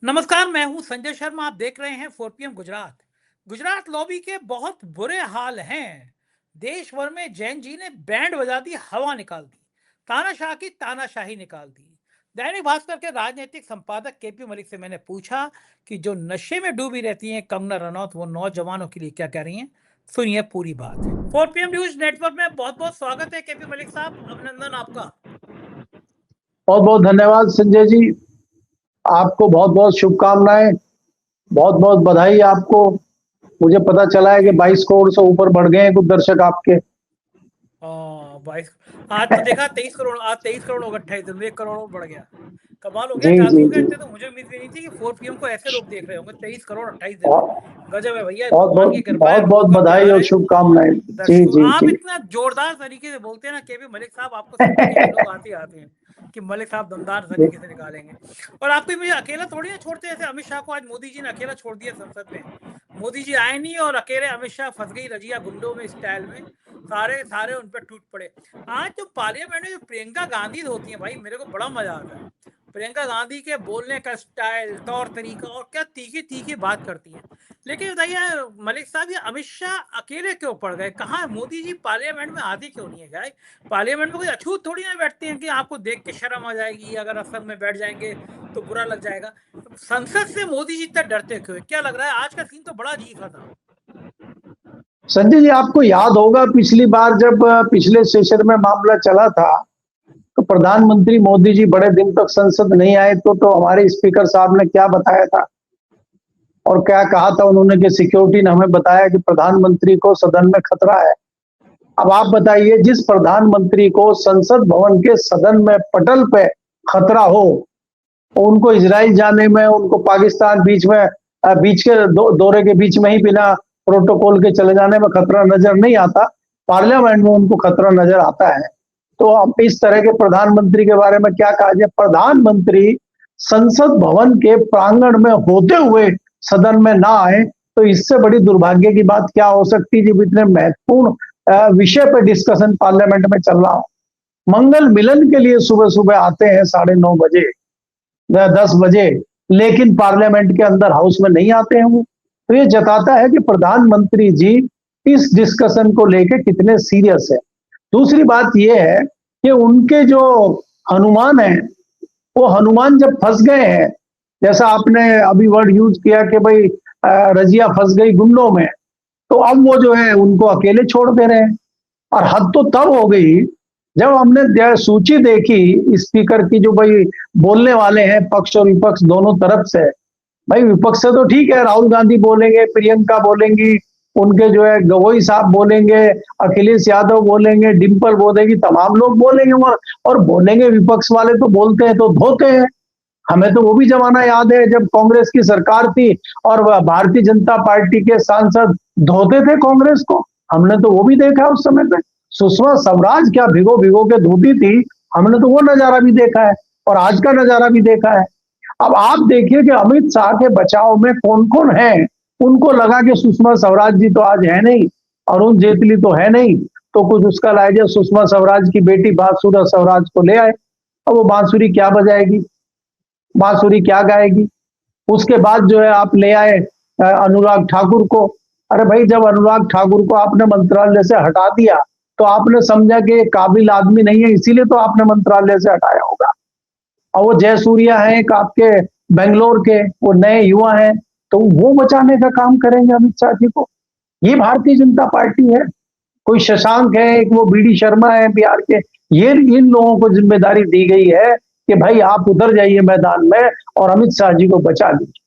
नमस्कार, मैं हूं संजय शर्मा। आप देख रहे हैं 4 PM गुजरात। गुजरात लॉबी के बहुत बुरे हाल हैं। देश भर में जैन जी ने बैंड बजा दी, हवा निकाल दी, तानाशाह की तानाशाही निकाल दी। दैनिक भास्कर के राजनीतिक संपादक केपी मलिक से मैंने पूछा कि जो नशे में डूबी रहती हैं कंगना रनौत, वो नौजवानों के लिए क्या कह रही हैं। सुनिए पूरी बात। 4 PM न्यूज नेटवर्क में बहुत बहुत स्वागत है केपी मलिक साहब, अभिनंदन आपका। बहुत बहुत धन्यवाद संजय जी। आपको बहुत बहुत शुभकामनाएं, बहुत बहुत बधाई आपको। मुझे पता चला है कि 22 करोड़ से ऊपर बढ़ गए हैं कुछ दर्शक आपके। 22। आज तो देखा 23 करोड़, आज 23 करोड़ होगा, 28 दिन में 1 करोड़ और बढ़ गया। कमाल हो गया, जी जादू जी हो गया। जी। इतने तो मुझे उम्मीद भी नहीं थी कि 4 PM को ऐसे लोग देख रहे होंगे। 23 करोड़ 28 दिन में। बहुत गजब है भैया, बहुत भगवान की बहुत कृपा है, बहुत लोगों बहुत का बधाई प्यार और है। शुभकामनाएं। जी दर्शकों, जी आप जी। इतना जोरदार तरीके से बोलते हैं ना केपी मलिक साहब, आपको सुनने के लिए लोग आते ही आते हैं कि मलिक साहब दमदार तरीके से निकालेंगे। और आपको मुझे अकेला थोड़ी ना छोड़ते, जैसे अमित शाह को आज मोदी जी ने अकेला छोड़ दिया संसद में। मोदी जी आए नहीं और अकेले अमित शाह फंस गई रजिया गुंडों में स्टाइल में। सारे सारे उन पर टूट पड़े। आज जो पार्लियामेंट में जो प्रियंका गांधी होती है भाई, मेरे को बड़ा मजा आता है। प्रियंका गांधी के बोलने का स्टाइल, तौर तरीका, और क्या तीखी तीखी बात करती है। लेकिन बताइए मलिक साहब, ये अमित शाह अकेले क्यों पड़ गए? कहाँ है मोदी जी? पार्लियामेंट में आते क्यों नहीं है गाय? पार्लियामेंट में कोई अछूत थोड़ी ना बैठते हैं कि आपको देख के शर्म आ जाएगी, अगर असम में बैठ जाएंगे तो बुरा लग जाएगा। संसद से मोदी जी इतना डरते क्यों? क्या लग रहा है आज का सीन तो बड़ा अजीब सा था। संजय जी, आपको याद होगा पिछली बार जब पिछले सेशन में मामला चला था तो प्रधानमंत्री मोदी जी बड़े दिन तक संसद नहीं आए तो हमारे स्पीकर साहब ने क्या बताया था और क्या कहा था उन्होंने कि सिक्योरिटी ने हमें बताया कि प्रधानमंत्री को सदन में खतरा है। अब आप बताइए, जिस प्रधानमंत्री को संसद भवन के सदन में पटल पे खतरा हो, उनको इजराइल जाने में, उनको पाकिस्तान बीच के दौरे के बीच में ही बिना प्रोटोकॉल के चले जाने में खतरा नजर नहीं आता, पार्लियामेंट में उनको खतरा नजर आता है। तो अब इस तरह के प्रधानमंत्री के बारे में क्या कहा जाए? प्रधानमंत्री संसद भवन के प्रांगण में होते हुए सदन में ना आए तो इससे बड़ी दुर्भाग्य की बात क्या हो सकती है जब इतने महत्वपूर्ण विषय पर डिस्कशन पार्लियामेंट में चल रहा हो। मंगल मिलन के लिए सुबह सुबह आते हैं 9:30 बजे, 10 बजे, लेकिन पार्लियामेंट के अंदर हाउस में नहीं आते हैं वो। तो ये जताता है कि प्रधानमंत्री जी इस डिस्कशन को लेकर कितने सीरियस है। दूसरी बात यह है कि उनके जो हनुमान है, वो हनुमान जब फंस गए हैं, जैसा आपने अभी वर्ड यूज किया कि भाई रजिया फंस गई गुंडों में, तो अब वो जो है उनको अकेले छोड़ दे रहे हैं। और हद तो तब हो गई जब हमने सूची देखी स्पीकर की, जो भाई बोलने वाले हैं पक्ष और विपक्ष दोनों तरफ से। भाई विपक्ष से तो ठीक है, राहुल गांधी बोलेंगे, प्रियंका बोलेंगी, उनके जो है गवई साहब बोलेंगे, अखिलेश यादव बोलेंगे, डिम्पल बोलेगी, तमाम लोग बोलेंगे और बोलेंगे। विपक्ष वाले तो बोलते हैं तो धोते हैं। हमें तो वो भी जमाना याद है जब कांग्रेस की सरकार थी और भारतीय जनता पार्टी के सांसद धोते थे कांग्रेस को। हमने तो वो भी देखा उस समय पे। सुषमा स्वराज क्या भिगो भिगो के धोती थी, हमने तो वो नजारा भी देखा है और आज का नजारा भी देखा है। अब आप देखिए कि अमित शाह के बचाव में कौन कौन है। उनको लगा कि सुषमा स्वराज जी तो आज है नहीं, अरुण जेटली तो है नहीं, तो कुछ उसका लाइजा सुषमा स्वराज की बेटी बांसुरी स्वराज को ले आए। अब वो बांसुरी क्या बजाएगी, बांसुरी क्या गाएगी? उसके बाद जो है आप ले आए अनुराग ठाकुर को। अरे भाई, जब अनुराग ठाकुर को आपने मंत्रालय से हटा दिया तो आपने समझा कि काबिल आदमी नहीं है, इसीलिए तो आपने मंत्रालय से हटाया होगा। और वो जयसूर्या है एक आपके बेंगलोर के, वो नए युवा हैं, तो वो बचाने का काम करेंगे अमित शाह जी को? ये भारतीय जनता पार्टी है? कोई शशांक है, एक वो बीडी शर्मा है बिहार के, ये इन लोगों को जिम्मेदारी दी गई है कि भाई आप उधर जाइए मैदान में और अमित शाह जी को बचा लीजिए।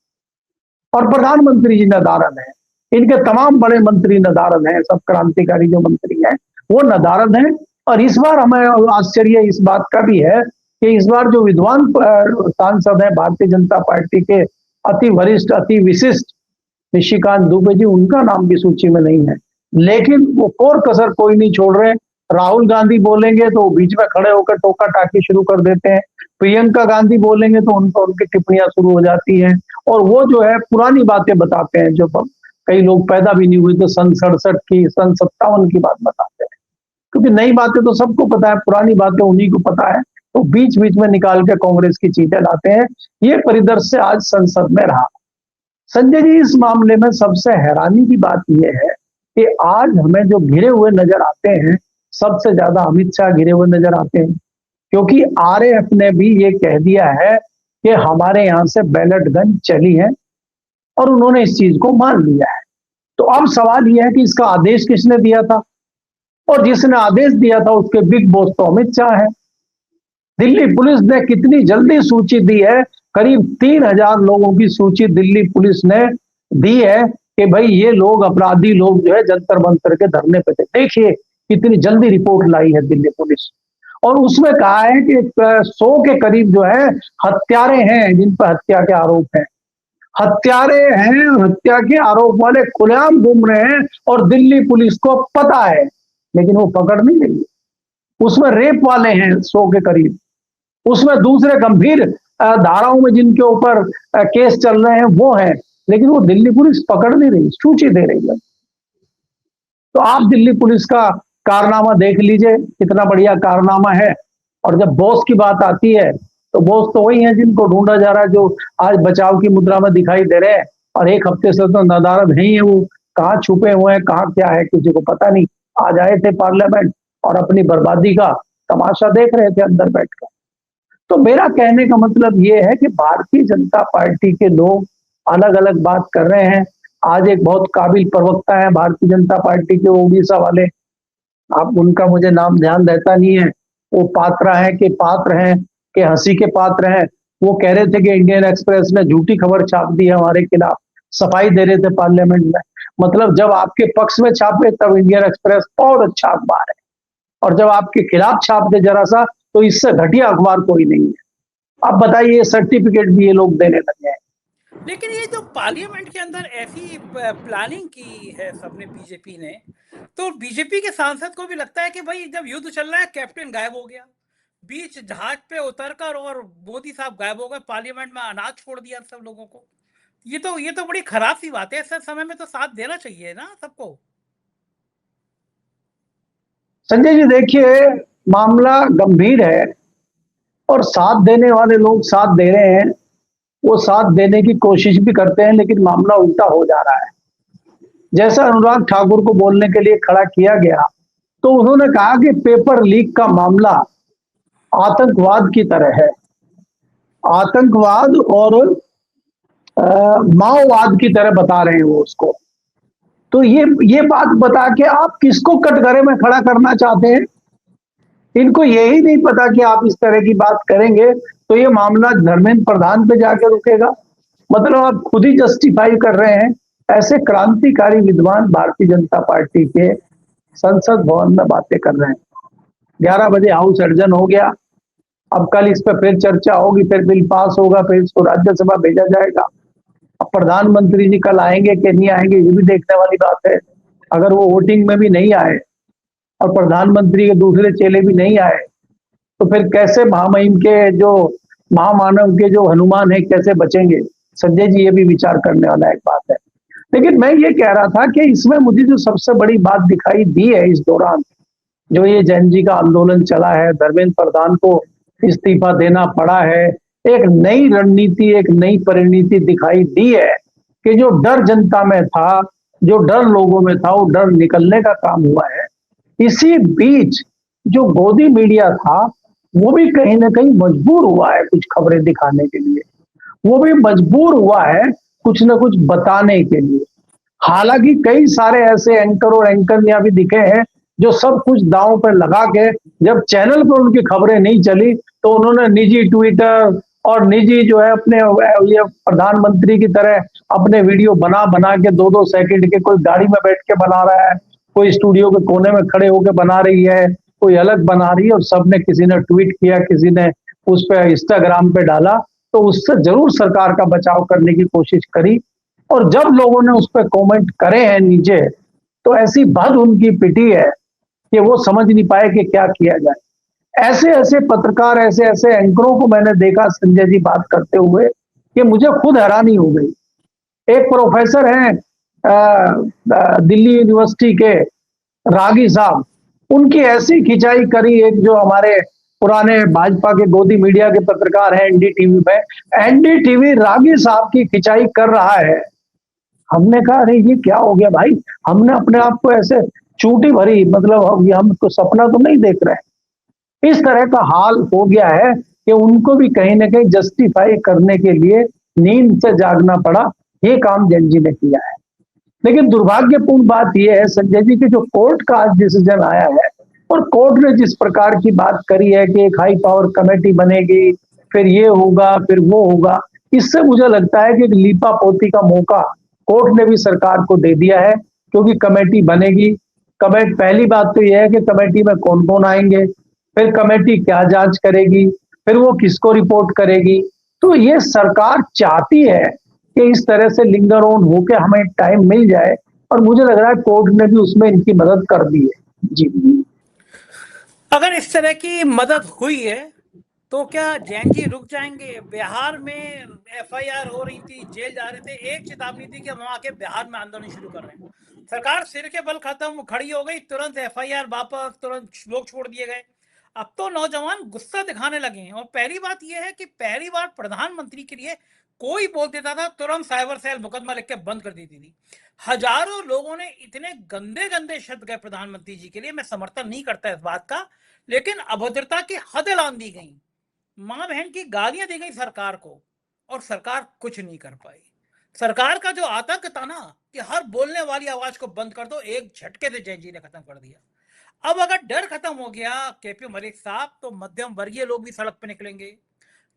और प्रधानमंत्री जी नदारद है, इनके तमाम बड़े मंत्री नदारद हैं, सब क्रांतिकारी जो मंत्री हैं वो नदारद हैं। और इस बार हमें आश्चर्य इस बात का भी है कि इस बार जो विद्वान सांसद है भारतीय जनता पार्टी के, अति वरिष्ठ अति विशिष्ट निशिकांत दुबे जी, उनका नाम भी सूची में नहीं है। लेकिन वो कोर कसर कोई नहीं छोड़ रहे। राहुल गांधी बोलेंगे तो बीच में खड़े होकर टोका टाकी शुरू कर देते हैं। प्रियंका गांधी बोलेंगे तो उनको उनकी टिप्पणियां शुरू हो जाती हैं और वो जो है पुरानी बातें बताते हैं, जो कई लोग पैदा भी नहीं हुए तो सन 67 की, सन 57 की बात बताते हैं। क्योंकि नई बातें तो सबको पता है, पुरानी बातें उन्हीं को पता है तो बीच बीच में निकाल के कांग्रेस की चीजें लाते हैं। ये परिदृश्य आज संसद में रहा। संजय जी, इस मामले में सबसे हैरानी की बात यह है कि आज हमें जो घिरे हुए नजर आते हैं, सबसे ज्यादा अमित शाह घिरे हुए नजर आते हैं, क्योंकि आरएएफ ने भी ये कह दिया है कि हमारे यहां से बैलेट गन चली है और उन्होंने इस चीज को मान लिया है। तो अब सवाल यह है कि इसका आदेश किसने दिया था, और जिसने आदेश दिया था उसके बिग बॉस तो अमित शाह है। दिल्ली पुलिस ने कितनी जल्दी सूची दी है, करीब 3000 लोगों की सूची दिल्ली पुलिस ने दी है कि भाई ये लोग अपराधी लोग जो है जंतर मंतर के धरने पे थे। देखिए कितनी जल्दी रिपोर्ट लाई है दिल्ली पुलिस, और उसमें कहा है कि 100 के करीब जो है हत्यारे हैं जिन पर हत्या के आरोप हैं। हत्यारे हैं, हत्या के आरोप वाले खुलेआम घूम रहे हैं और दिल्ली पुलिस को पता है, लेकिन वो पकड़ नहीं रही है। उसमें रेप वाले हैं 100 के करीब, उसमें दूसरे गंभीर धाराओं में जिनके ऊपर केस चल रहे हैं वो हैं, लेकिन वो दिल्ली पुलिस पकड़ नहीं रही, सूची दे रही है। तो आप दिल्ली पुलिस का कारनामा देख लीजिए, कितना बढ़िया कारनामा है। और जब बॉस की बात आती है तो बॉस तो वही है जिनको ढूंढा जा रहा है, जो आज बचाव की मुद्रा में दिखाई दे रहे हैं, और एक हफ्ते से तो नदारद नहीं है, वो कहाँ छुपे हुए हैं, कहाँ क्या है किसी को पता नहीं। आज आए थे पार्लियामेंट और अपनी बर्बादी का तमाशा देख रहे थे अंदर बैठकर। तो मेरा कहने का मतलब ये है कि भारतीय जनता पार्टी के लोग अलग अलग बात कर रहे हैं। आज एक बहुत काबिल प्रवक्ता है भारतीय जनता पार्टी के, ओडिशा वाले, आप उनका मुझे नाम ध्यान रहता नहीं है, वो पात्र हैं कि हंसी के पात्र हैं। वो कह रहे थे कि इंडियन एक्सप्रेस ने झूठी खबर छाप दी है हमारे खिलाफ, सफाई दे रहे थे पार्लियामेंट में। मतलब जब आपके पक्ष में छापे तब इंडियन एक्सप्रेस बहुत अच्छा अखबार है, और जब आपके खिलाफ छाप दे जरा सा तो इससे घटिया अखबार कोई नहीं है। अब बताइए, सर्टिफिकेट भी ये लोग देने लगे हैं। लेकिन ये जो पार्लियामेंट के अंदर ऐसी प्लानिंग की है सबने, बीजेपी ने, तो बीजेपी के सांसद को भी लगता है कि भाई जब युद्ध चल रहा है कैप्टन गायब हो गया, बीच जहाज पे उतरकर, और मोदी साहब गायब हो गए, पार्लियामेंट में अनाज छोड़ दिया सब लोगों को। ये तो बड़ी खराब सी बात है। ऐसे समय में तो साथ देना चाहिए ना सबको। संजय जी देखिए, मामला गंभीर है और साथ देने वाले लोग साथ दे रहे हैं, वो साथ देने की कोशिश भी करते हैं, लेकिन मामला उल्टा हो जा रहा है। जैसा अनुराग ठाकुर को बोलने के लिए खड़ा किया गया, तो उन्होंने कहा कि पेपर लीक का मामला आतंकवाद की तरह है, आतंकवाद और माओवाद की तरह बता रहे हैं वो उसको। तो ये बात बता के आप किसको कटघरे में खड़ा करना चाहते हैं? इनको यही नहीं पता कि आप इस तरह की बात करेंगे तो ये मामला धर्मेंद्र प्रधान पे जाके रुकेगा। मतलब आप खुद ही जस्टिफाई कर रहे हैं। ऐसे क्रांतिकारी विद्वान भारतीय जनता पार्टी के संसद भवन में बातें कर रहे हैं। 11 बजे हाउस एडजन हो गया, अब कल इस पर फिर चर्चा होगी, फिर बिल पास होगा, फिर इसको राज्यसभा भेजा जाएगा। अब प्रधानमंत्री जी कल आएंगे कि नहीं आएंगे ये भी देखने वाली बात है। अगर वो वोटिंग में भी नहीं आए और प्रधानमंत्री के दूसरे चेले भी नहीं आए, तो फिर कैसे महामहिम के जो महामानव के जो हनुमान है कैसे बचेंगे? संजय जी, ये भी विचार करने वाला एक बात है। लेकिन मैं ये कह रहा था कि इसमें मुझे जो सबसे बड़ी बात दिखाई दी है इस दौरान, जो ये जैन जी का आंदोलन चला है, धर्मेंद्र प्रधान को इस्तीफा देना पड़ा है, एक नई रणनीति, एक नई परिणति दिखाई दी है कि जो डर जनता में था, जो डर लोगों में था, वो डर निकलने का काम हुआ है। इसी बीच जो गोदी मीडिया था वो भी कहीं ना कहीं मजबूर हुआ है कुछ खबरें दिखाने के लिए, वो भी मजबूर हुआ है कुछ ना कुछ बताने के लिए। हालांकि कई सारे ऐसे एंकर और एंकरनियां भी दिखे हैं जो सब कुछ दांव पर लगा के, जब चैनल पर उनकी खबरें नहीं चली तो उन्होंने निजी ट्विटर और निजी जो है अपने ये प्रधानमंत्री की तरह अपने वीडियो बना बना के 2-2 सेकंड के, कोई गाड़ी में बैठ के बना रहा है, कोई स्टूडियो के कोने में खड़े होकर बना रही है, कोई अलग बना रही है, और सबने, किसी ने ट्वीट किया, किसी ने उस पर इंस्टाग्राम पे डाला, तो उससे जरूर सरकार का बचाव करने की कोशिश करी। और जब लोगों ने उस पर कमेंट करे हैं नीचे, तो ऐसी भद उनकी पिटी है कि वो समझ नहीं पाए कि क्या किया जाए। ऐसे ऐसे पत्रकार, ऐसे ऐसे एंकरों को मैंने देखा संजय जी बात करते हुए कि मुझे खुद हैरानी हो गई। एक प्रोफेसर हैं दिल्ली यूनिवर्सिटी के, रागी साहब, उनकी ऐसी खिंचाई करी एक जो हमारे पुराने भाजपा के गोदी मीडिया के पत्रकार हैं एनडीटीवी में, एनडीटीवी रागी साहब की खिंचाई कर रहा है। हमने कहा अरे ये क्या हो गया भाई, हमने अपने आप को ऐसे चूटी भरी, मतलब हम तो सपना तो नहीं देख रहे। इस तरह का हाल हो गया है कि उनको भी कहीं ना कहीं जस्टिफाई करने के लिए नींद से जागना पड़ा। ये काम जैन जी ने किया है। लेकिन दुर्भाग्यपूर्ण बात यह है संजय जी कि जो कोर्ट का आज डिसीजन आया है और कोर्ट ने जिस प्रकार की बात करी है कि एक हाई पावर कमेटी बनेगी, फिर ये होगा फिर वो होगा, इससे मुझे लगता है कि लीपा पोती का मौका कोर्ट ने भी सरकार को दे दिया है, क्योंकि कमेटी बनेगी। कमेटी, पहली बात तो यह है कि कमेटी में कौन कौन आएंगे, फिर कमेटी क्या जांच करेगी, फिर वो किसको रिपोर्ट करेगी। तो ये सरकार चाहती है कि इस तरह से लिंगर ऑन होके हमें टाइम मिल जाए, और मुझे लग रहा है कोर्ट ने भी उसमें इनकी मदद कर दी है। जी, अगर इस तरह की मदद हुई है तो क्या जैन जी रुक जाएंगे? बिहार में एफआईआर हो रही थी, जेल जा रहे थे, एक चेतावनी थी कि हम आके बिहार में आंदोलन शुरू कर रहे हैं। सरकार सिर के बल खत्म खड़ी हो गई, तुरंत एफआईआर वापस, तुरंत लोग छोड़ दिए गए। अब तो नौजवान गुस्सा दिखाने लगे हैं। और पहली बात यह है कि पहली बार प्रधानमंत्री के लिए कोई बोल देता था, तुरंत साइबर सेल मुकदमा लिख के बंद कर देती थी। हजारों लोगों ने इतने गंदे गंदे शब्द गए प्रधानमंत्री जी के लिए। मैं समर्थन नहीं करता इस बात का, लेकिन अभद्रता की हद ऐलान दी गई, मां बहन की गालियां दी गई सरकार को, और सरकार कुछ नहीं कर पाई। सरकार का जो आतंक था ना कि हर बोलने वाली आवाज को बंद कर दो, एक झटके से जैन जी ने खत्म कर दिया। अब अगर डर खत्म हो गया केपी मलिक साहब, तो मध्यम वर्गीय लोग भी सड़क पे निकलेंगे,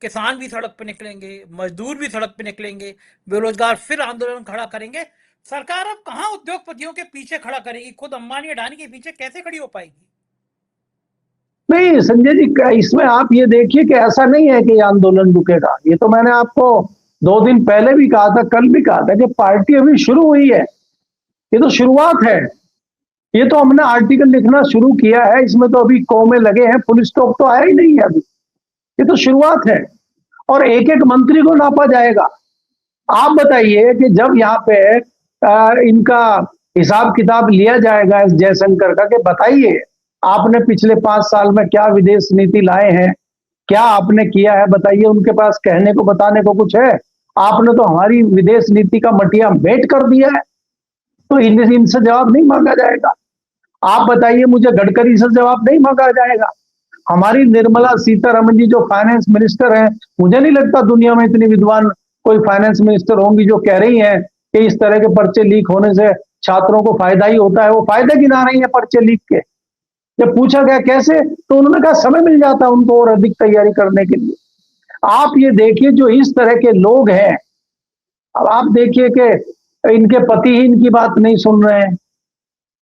किसान भी सड़क पे निकलेंगे, मजदूर भी सड़क पे निकलेंगे, बेरोजगार फिर आंदोलन खड़ा करेंगे। सरकार अब कहां उद्योगपतियों के पीछे खड़ा करेगी? खुद अंबानी अडानी के पीछे कैसे खड़ी हो पाएगी? नहीं संजय जी, इसमें आप ये देखिए कि ऐसा नहीं है कि ये आंदोलन रुकेगा। ये तो मैंने आपको 2 दिन पहले भी कहा था, कल भी कहा था कि पार्टी अभी शुरू हुई है, ये तो शुरुआत है। ये तो हमने आर्टिकल लिखना शुरू किया है, इसमें तो अभी कौमे लगे हैं, फुल स्टॉप तो आया ही नहीं है अभी। ये तो शुरुआत है और एक एक मंत्री को नापा जाएगा। आप बताइए कि जब यहाँ पे इनका हिसाब किताब लिया जाएगा एस जयशंकर का, कि बताइए आपने पिछले 5 साल में क्या विदेश नीति लाए हैं, क्या आपने किया है, बताइए। उनके पास कहने को बताने को कुछ है? आपने तो हमारी विदेश नीति का मटिया मेट कर दिया है, तो इनसे जवाब नहीं मांगा जाएगा। आप बताइए मुझे, गडकरी से जवाब नहीं मांगा जाएगा। हमारी निर्मला सीतारमण जी जो फाइनेंस मिनिस्टर हैं, मुझे नहीं लगता दुनिया में इतनी विद्वान कोई फाइनेंस मिनिस्टर होंगी जो कह रही हैं कि इस तरह के पर्चे लीक होने से छात्रों को फायदा ही होता है। वो फायदे गिना रही है पर्चे लीक के। जब पूछा गया कैसे, तो उन्होंने कहा समय मिल जाता है उनको और अधिक तैयारी करने के लिए। आप ये देखिए जो इस तरह के लोग हैं, अब आप देखिए कि इनके पति ही इनकी बात नहीं सुन रहे हैं,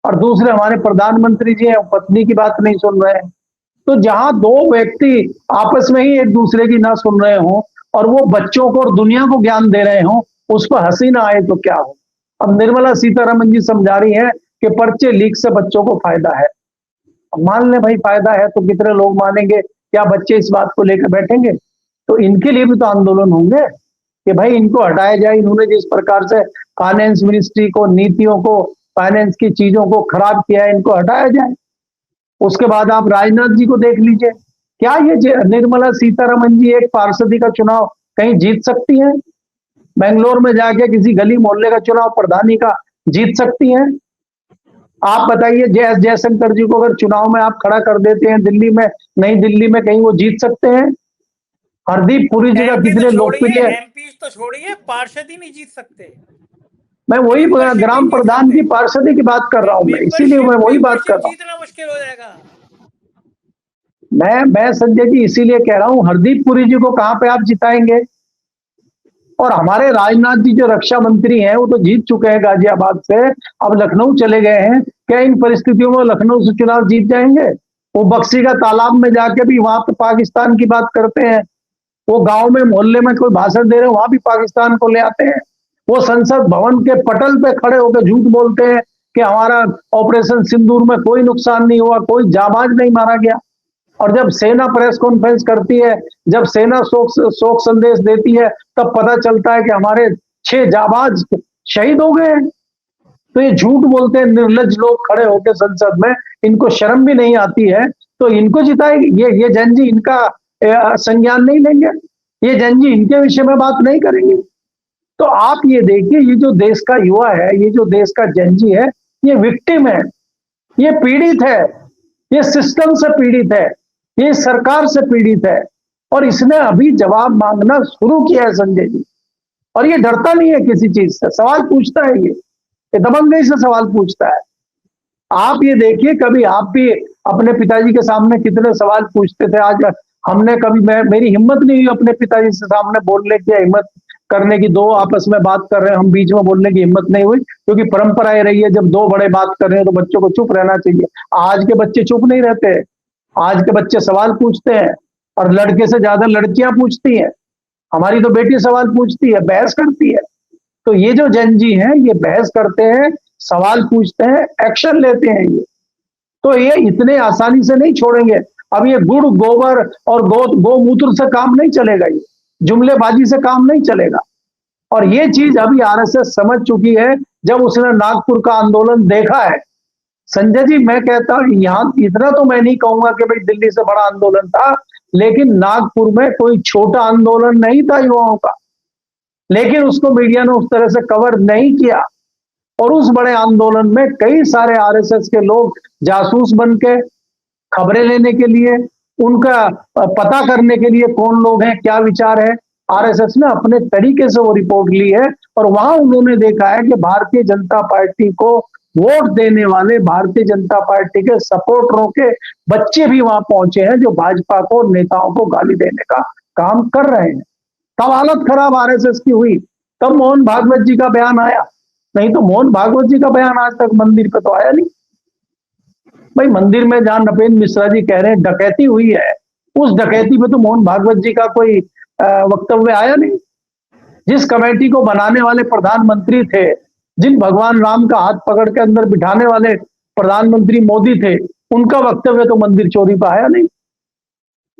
और दूसरे हमारे प्रधानमंत्री जी हैं, पत्नी की बात नहीं सुन रहे हैं। तो जहां 2 व्यक्ति आपस में ही एक दूसरे की ना सुन रहे हो और वो बच्चों को और दुनिया को ज्ञान दे रहे हो, उस पर हंसी ना आए तो क्या हो। अब निर्मला सीतारमण जी समझा रही है कि पर्चे लीक से बच्चों को फायदा है। मान ले भाई फायदा है, तो कितने लोग मानेंगे? क्या बच्चे इस बात को लेकर बैठेंगे? तो इनके लिए भी तो आंदोलन होंगे कि भाई इनको हटाया जाए। इन्होंने जिस प्रकार से फाइनेंस मिनिस्ट्री को, नीतियों को, फाइनेंस की चीजों को खराब किया है, इनको हटाया जाए। उसके बाद आप राजनाथ जी को देख लीजिए, क्या ये निर्मला सीतारमण जी एक पार्षदी का चुनाव कहीं जीत सकती हैं? बेंगलोर में जाके किसी गली मोहल्ले का चुनाव प्रधानी का जीत सकती हैं? आप बताइए, एस जयशंकर जी को अगर चुनाव में आप खड़ा कर देते हैं दिल्ली में, नई दिल्ली में, कहीं वो जीत सकते हैं? हरदीप पुरी जी का कितने लोकप्रिय, एमपी तो छोड़िए, पार्षद ही नहीं जीत सकते। मैं वही ग्राम प्रधान की पार्षदी की बात कर रहा हूं, मैं इसीलिए मैं वही बात कर रहा हूं। जीतना मुश्किल हो जाएगा। मैं संजय जी इसीलिए कह रहा हूं, हरदीप पुरी जी को कहां पे आप जिताएंगे? और हमारे राजनाथ जी जो रक्षा मंत्री हैं, वो तो जीत चुके हैं गाजियाबाद से, अब लखनऊ चले गए हैं। क्या इन परिस्थितियों में लखनऊ से चुनाव जीत जाएंगे? वो बक्सी का तालाब में जाके भी वहां पे पाकिस्तान की बात करते हैं। वो गांव में, मोहल्ले में कोई भाषण दे रहे हैं, वहां भी पाकिस्तान को ले आते हैं। वो संसद भवन के पटल पे खड़े होकर झूठ बोलते हैं कि हमारा ऑपरेशन सिंदूर में कोई नुकसान नहीं हुआ, कोई जाबाज नहीं मारा गया। और जब सेना प्रेस कॉन्फ्रेंस करती है, जब सेना शोक संदेश देती है, तब पता चलता है कि हमारे 6 जाबाज शहीद हो गए हैं। तो ये झूठ बोलते हैं निर्लज्ज लोग खड़े होकर संसद में, इनको शर्म भी नहीं आती है। तो इनको जिताएगी। ये जन जी इनका संज्ञान नहीं लेंगे, ये जन जी इनके विषय में बात नहीं करेंगे। तो आप ये देखिए, ये जो देश का युवा है, ये जो देश का जन जी है, ये विक्टिम है, ये पीड़ित है, ये सिस्टम से पीड़ित है, ये सरकार से पीड़ित है, और इसने अभी जवाब मांगना शुरू किया है संजय जी। और ये डरता नहीं है किसी चीज से, सवाल पूछता है, ये दबंगई से सवाल पूछता है। आप ये देखिए, कभी आप भी अपने पिताजी के सामने कितने सवाल पूछते थे। आज हमने कभी, मेरी हिम्मत नहीं हुई अपने पिताजी से सामने बोलने की, हिम्मत करने की। दो आपस में बात कर रहे हैं, हम बीच में बोलने की हिम्मत नहीं हुई, क्योंकि परंपरा ये रही है जब दो बड़े बात कर रहे हैं तो बच्चों को चुप रहना चाहिए। आज के बच्चे चुप नहीं रहते, आज के बच्चे सवाल पूछते हैं, और लड़के से ज्यादा लड़कियां पूछती हैं। हमारी तो बेटी सवाल पूछती है, बहस करती है। तो ये जो जन जी हैं, ये बहस करते हैं, सवाल पूछते हैं, एक्शन लेते हैं। ये तो ये इतने आसानी से नहीं छोड़ेंगे। अब ये गुड़ गोबर और गोमूत्र से काम नहीं चलेगा, ये जुमलेबाजी से काम नहीं चलेगा। और ये चीज अभी आरएसएस समझ चुकी है, जब उसने नागपुर का आंदोलन देखा है। संजय जी, मैं कहता हूं, यहां इतना तो मैं नहीं कहूंगा कि भाई दिल्ली से बड़ा आंदोलन था, लेकिन नागपुर में कोई छोटा आंदोलन नहीं था युवाओं का, लेकिन उसको मीडिया ने उस तरह से कवर नहीं किया। और उस बड़े आंदोलन में कई सारे आरएसएस के लोग जासूस बन के खबरें लेने के लिए, उनका पता करने के लिए कौन लोग हैं, क्या विचार है, आरएसएस ने अपने तरीके से वो रिपोर्ट ली है। और वहां उन्होंने देखा है कि भारतीय जनता पार्टी को वोट देने वाले, भारतीय जनता पार्टी के सपोर्टरों के बच्चे भी वहां पहुंचे हैं, जो भाजपा को, नेताओं को गाली देने का काम कर रहे हैं। तब हालत खराब आरएसएस की हुई, तब मोहन भागवत जी का बयान आया। नहीं तो मोहन भागवत जी का बयान आज तक मंदिर पे तो आया नहीं। भाई मंदिर में जहां नपेंद्र मिश्रा जी कह रहे हैं डकैती हुई है, उस डकैती पे तो मोहन भागवत जी का कोई वक्तव्य आया नहीं। जिस कमेटी को बनाने वाले प्रधानमंत्री थे, जिन भगवान राम का हाथ पकड़ के अंदर बिठाने वाले प्रधानमंत्री मोदी थे, उनका वक्तव्य तो मंदिर चोरी पर आया नहीं।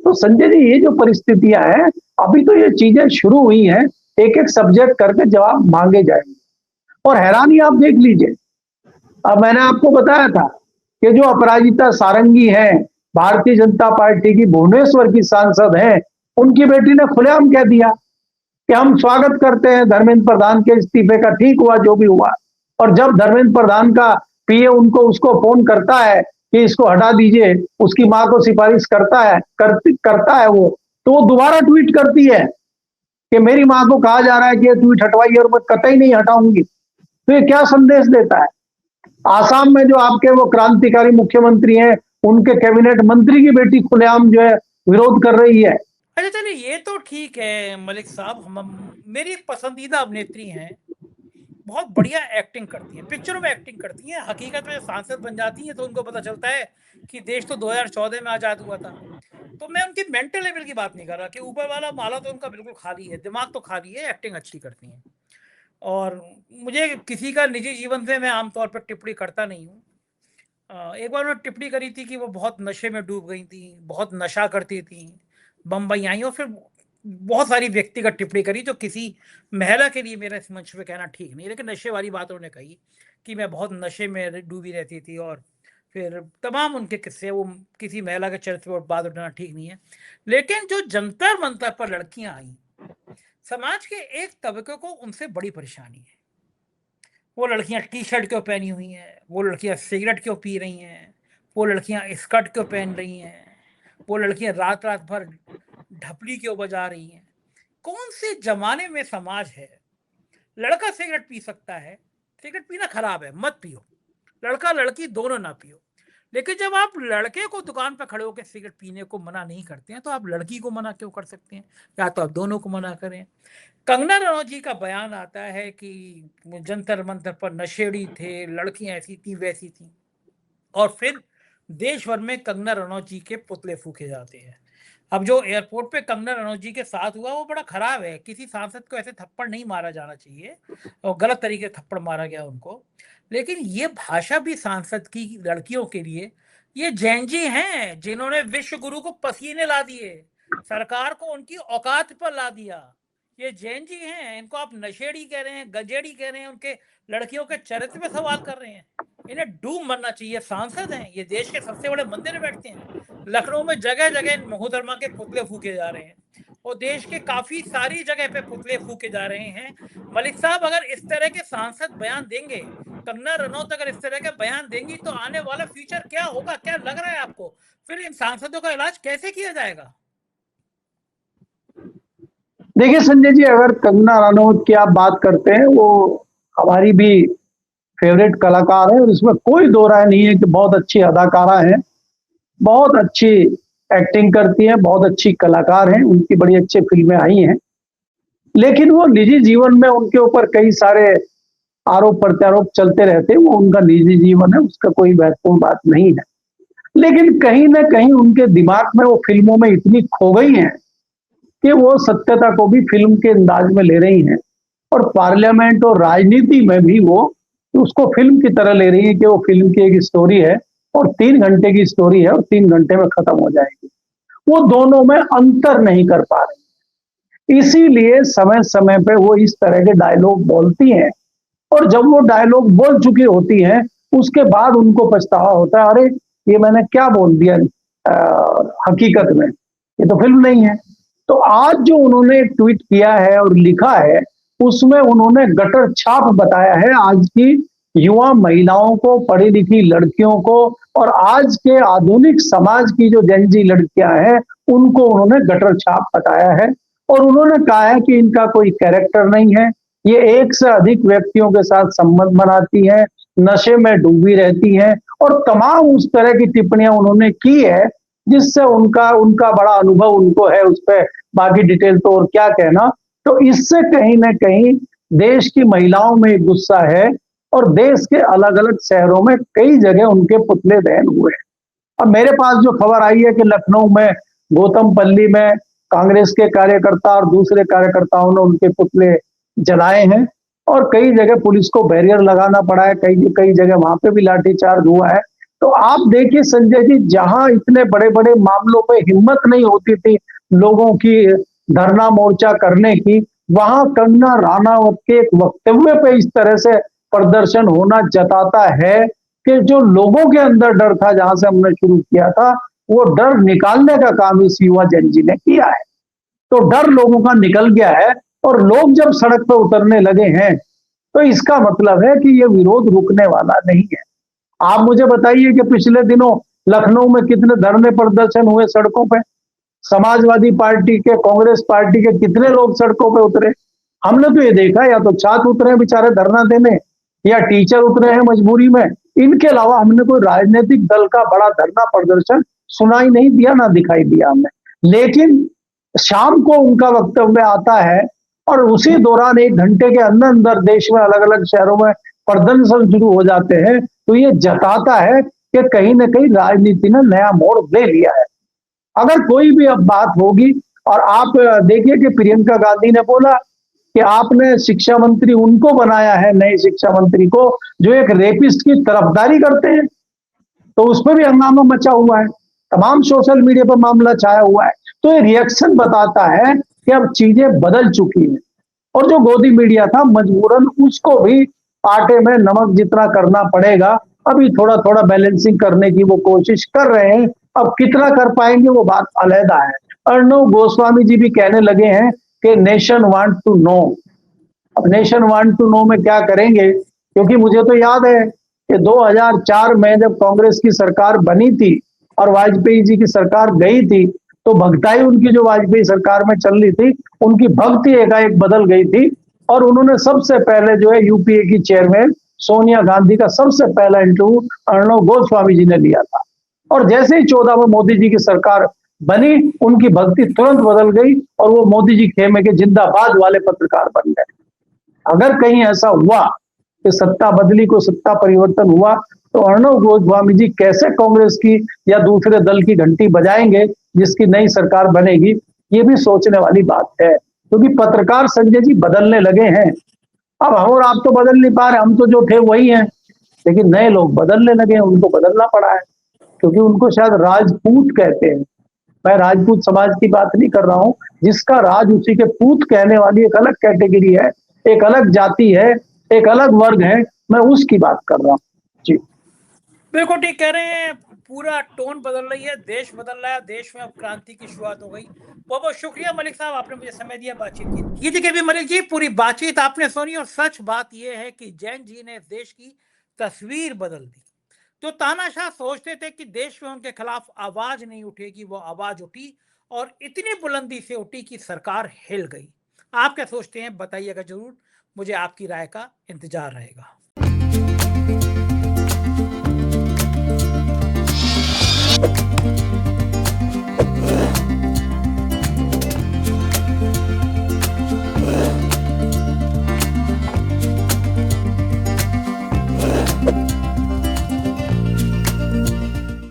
तो संजय जी, ये जो परिस्थितियां हैं, अभी तो ये चीजें शुरू हुई हैं, एक एक सब्जेक्ट करके जवाब मांगे जाएंगे। और हैरानी आप देख लीजिए, अब मैंने आपको बताया था कि जो अपराजिता सारंगी हैं, भारतीय जनता पार्टी की भुवनेश्वर की सांसद हैं, उनकी बेटी ने खुलेआम कह दिया कि हम स्वागत करते हैं धर्मेंद्र प्रधान के इस्तीफे का, ठीक हुआ जो भी हुआ। और जब धर्मेंद्र प्रधान का पीए उसको फोन करता है कि इसको हटा दीजिए, उसकी मां को सिफारिश करता है वो, तो वो दोबारा ट्वीट करती है कि मेरी मां को कहा जा रहा है कि ये ट्वीट हटवाइए और मैं कतई नहीं हटाऊंगी। तो ये क्या संदेश देता है? आसाम में जो आपके वो क्रांतिकारी मुख्यमंत्री हैं, उनके कैबिनेट मंत्री की बेटी खुलेआम जो है विरोध कर रही है। अच्छा चलिए, ये तो ठीक है मलिक साहब, मेरी एक पसंदीदा अभिनेत्री हैं, बहुत बढ़िया एक्टिंग करती हैं, पिक्चरों में एक्टिंग करती हैं, हकीकत में सांसद बन जाती हैं तो उनको पता चलता है कि देश तो 2014 में आजाद हुआ था। तो मैं उनकी मेंटल लेवल की बात नहीं कर रहा, कि ऊपर वाला माला तो उनका बिल्कुल खाली है, दिमाग तो खाली है, एक्टिंग अच्छी करती हैं। और मुझे किसी का निजी जीवन से मैं आमतौर पर टिप्पणी करता नहीं हूँ। एक बार मैं टिप्पणी करी थी कि वो बहुत नशे में डूब गई थी, बहुत नशा करती थी, बम्बई आई, और फिर बहुत सारी व्यक्तिगत टिप्पणी करी जो किसी महिला के लिए मेरे इस मंच पे कहना ठीक नहीं, लेकिन नशे वाली बात उन्होंने कही कि मैं बहुत नशे में डूबी रहती थी, और फिर तमाम उनके किस्से, वो किसी महिला के चरित्र पर बात उठाना ठीक नहीं है। लेकिन जो जंतर मंतर पर लड़कियां आई, समाज के एक तबके को उनसे बड़ी परेशानी है। वो लड़कियां टी शर्ट क्यों पहनी हुई हैं, वो लड़कियां सिगरेट क्यों पी रही हैं, वो लड़कियां स्कर्ट क्यों पहन रही हैं, वो लड़कियां रात रात भर ढपली क्यों बजा रही हैं। कौन से जमाने में समाज है? लड़का सिगरेट पी सकता है, सिगरेट पीना खराब है, मत पियो, लड़का लड़की दोनों ना पियो। लेकिन जब आप लड़के को दुकान पर खड़े होकर सिगरेट पीने को मना नहीं करते हैं, तो आप लड़की को मना क्यों कर सकते हैं? या तो आप दोनों को मना करें। कंगना रनौत जी का बयान आता है कि जंतर मंतर पर नशेड़ी थे, लड़कियां ऐसी थी वैसी थी, और फिर देश भर में कंगना रनौत जी के पुतले फूके जाते हैं। अब जो एयरपोर्ट पे कंगना रनौत जी के साथ हुआ वो बड़ा खराब है, किसी सांसद को ऐसे थप्पड़ नहीं मारा जाना चाहिए, और गलत तरीके से थप्पड़ मारा गया उनको। लेकिन ये भाषा भी सांसद की लड़कियों के लिए, ये जैन जी हैं जिन्होंने विश्व गुरु को पसीने ला दिए, सरकार को उनकी औकात पर ला दिया। ये जैन जी हैं, इनको आप नशेड़ी कह रहे हैं, गजेड़ी कह रहे हैं, उनके लड़कियों के चरित्र पे सवाल कर रहे हैं। इन्हें डूब मरना चाहिए। सांसद हैं, ये देश के सबसे बड़े मंदिर में बैठते हैं। लखनऊ में जगह जगह मोहतरमा के पुतले फूके जा रहे हैं और देश के काफी सारी जगह पे पुतले फूके जा रहे हैं। मलिक साहब अगर इस तरह के सांसद बयान देंगे, कंगना रनौत अगर इस तरह के बयान देंगी, तो आने वाला फ्यूचर क्या होगा? क्या लग रहा है आपको? फिर इन सांसदों का इलाज कैसे किया जाएगा? देखिए संजय जी, अगर कंगना रनौत की आप बात करते हैं, वो हमारी भी फेवरेट कलाकार है और इसमें कोई दो राय नहीं है कि बहुत अच्छी अदाकारा है, बहुत अच्छी एक्टिंग करती है, बहुत अच्छी कलाकार हैं, उनकी बड़ी अच्छी फिल्में आई हैं। लेकिन वो निजी जीवन में उनके ऊपर कई सारे आरोप प्रत्यारोप चलते रहते हैं। वो उनका निजी जीवन है, उसका कोई महत्वपूर्ण बात नहीं है। लेकिन कहीं ना कहीं उनके दिमाग में वो फिल्मों में इतनी खो गई हैं कि वो सत्यता को भी फिल्म के अंदाज में ले रही हैं और पार्लियामेंट और राजनीति में भी वो उसको फिल्म की तरह ले रही है कि वो फिल्म की एक स्टोरी है और 3 घंटे की स्टोरी है और 3 घंटे में खत्म हो जाएगी। वो दोनों में अंतर नहीं कर पा रही, इसीलिए समय समय पे वो इस तरह के डायलॉग बोलती हैं और जब वो डायलॉग बोल चुकी होती हैं उसके बाद उनको पछतावा होता है, अरे ये मैंने क्या बोल दिया, हकीकत में ये तो फिल्म नहीं है। तो आज जो उन्होंने ट्वीट किया है और लिखा है, उसमें उन्होंने गटर छाप बताया है आज की युवा महिलाओं को, पढ़ी लिखी लड़कियों को और आज के आधुनिक समाज की जो जेनजी लड़कियां हैं उनको उन्होंने गटर छाप बताया है। और उन्होंने कहा है कि इनका कोई कैरेक्टर नहीं है, ये एक से अधिक व्यक्तियों के साथ संबंध बनाती हैं, नशे में डूबी रहती हैं और तमाम उस तरह की टिप्पणियां उन्होंने की है जिससे उनका उनका बड़ा अनुभव उनको है। उस पर बाकी डिटेल तो और क्या कहना। तो इससे कहीं ना कहीं देश की महिलाओं में एक गुस्सा है और देश के अलग अलग शहरों में कई जगह उनके पुतले दहन हुए हैं। अब मेरे पास जो खबर आई है कि लखनऊ में गौतमपल्ली में कांग्रेस के कार्यकर्ता और दूसरे कार्यकर्ताओं ने उनके पुतले जलाए हैं और कई जगह पुलिस को बैरियर लगाना पड़ा है, कई कई जगह वहां पे भी लाठीचार्ज हुआ है। तो आप देखिए संजय जी, जहां इतने बड़े बड़े मामलों पे हिम्मत नहीं होती थी लोगों की धरना मोर्चा करने की, वहां कंगना रनौत के एक वक्तव्य पे इस तरह से प्रदर्शन होना जताता है कि जो लोगों के अंदर डर था, जहां से हमने शुरू किया था, वो डर निकालने का काम इस युवा जनजी ने किया है। तो डर लोगों का निकल गया है और लोग जब सड़क पर उतरने लगे हैं तो इसका मतलब है कि ये विरोध रुकने वाला नहीं है। आप मुझे बताइए कि पिछले दिनों लखनऊ में कितने धरने प्रदर्शन हुए सड़कों पे, समाजवादी पार्टी के, कांग्रेस पार्टी के कितने लोग सड़कों पे उतरे। हमने तो ये देखा या तो छात्र उतरे हैं बेचारे धरना देने या टीचर उतरे हैं मजबूरी में, इनके अलावा हमने कोई राजनीतिक दल का बड़ा धरना प्रदर्शन सुनाई नहीं दिया, ना दिखाई दिया हमने। लेकिन शाम को उनका वक्तव्य आता है और उसी दौरान 1 घंटे के अंदर अंदर देश में अलग अलग शहरों में प्रदर्शन शुरू हो जाते हैं। तो ये जताता है कि कहीं ना कहीं राजनीति ने नया मोड़ ले लिया है। अगर कोई भी अब बात होगी, और आप देखिए कि प्रियंका गांधी ने बोला कि आपने शिक्षा मंत्री उनको बनाया है, नए शिक्षा मंत्री को, जो एक रेपिस्ट की तरफदारी करते हैं, तो उस पर भी हंगामा मचा हुआ है, तमाम सोशल मीडिया पर मामला छाया हुआ है। तो ये रिएक्शन बताता है कि अब चीजें बदल चुकी हैं और जो गोदी मीडिया था मजबूरन उसको भी आटे में नमक जितना करना पड़ेगा। अभी थोड़ा थोड़ा बैलेंसिंग करने की वो कोशिश कर रहे हैं, अब कितना कर पाएंगे वो बात अलहदा है। अर्णव गोस्वामी जी भी कहने लगे हैं कि नेशन वांट टू नो। अब नेशन वांट टू नो में क्या करेंगे, क्योंकि मुझे तो याद है कि 2004 में जब कांग्रेस की सरकार बनी थी और वाजपेयी जी की सरकार गई थी, तो भगताई उनकी जो वाजपेयी सरकार में चल रही थी, उनकी भक्ति एकाएक बदल गई थी और उन्होंने सबसे पहले जो है यूपीए की चेयरमैन सोनिया गांधी का सबसे पहला इंटरव्यू अर्णव गोस्वामी जी ने लिया था। और जैसे ही 14 में मोदी जी की सरकार बनी, उनकी भक्ति तुरंत बदल गई और वो मोदी जी खेमे के जिंदाबाद वाले पत्रकार बन गए। अगर कहीं ऐसा हुआ कि सत्ता बदली को सत्ता परिवर्तन हुआ, तो अर्णव गोस्वामी जी कैसे कांग्रेस की या दूसरे दल की घंटी बजाएंगे जिसकी नई सरकार बनेगी, ये भी सोचने वाली बात है। क्योंकि पत्रकार संजय जी बदलने लगे हैं। अब हम और आप तो बदल नहीं पा रहे, हम तो जो थे वही हैं, लेकिन नए लोग बदलने लगे हैं, उनको बदलना पड़ा है क्योंकि उनको शायद राजपूत कहते हैं। मैं राजपूत समाज की बात नहीं कर रहा हूं, जिसका राज उसी के पूत कहने वाली एक अलग कैटेगरी है, एक अलग जाति है, एक अलग वर्ग है, मैं उसकी बात कर रहा हूं जी। बिल्कुल ठीक कह रहे हैं, पूरा टोन बदल रही है, देश बदल रहा है, देश में अब क्रांति की शुरुआत हो गई। बहुत बहुत शुक्रिया मलिक साहब, आपने मुझे समय दिया बातचीत की। ये थी केबी मलिक जी, पूरी बातचीत आपने सुनी और सच बात यह है कि जैन जी ने देश की तस्वीर बदल दी। जो तानाशाह सोचते थे कि देश में उनके खिलाफ आवाज नहीं उठेगी, वो आवाज उठी और इतनी बुलंदी से उठी कि सरकार हिल गई। आप क्या सोचते हैं बताइएगा जरूर, मुझे आपकी राय का इंतजार रहेगा।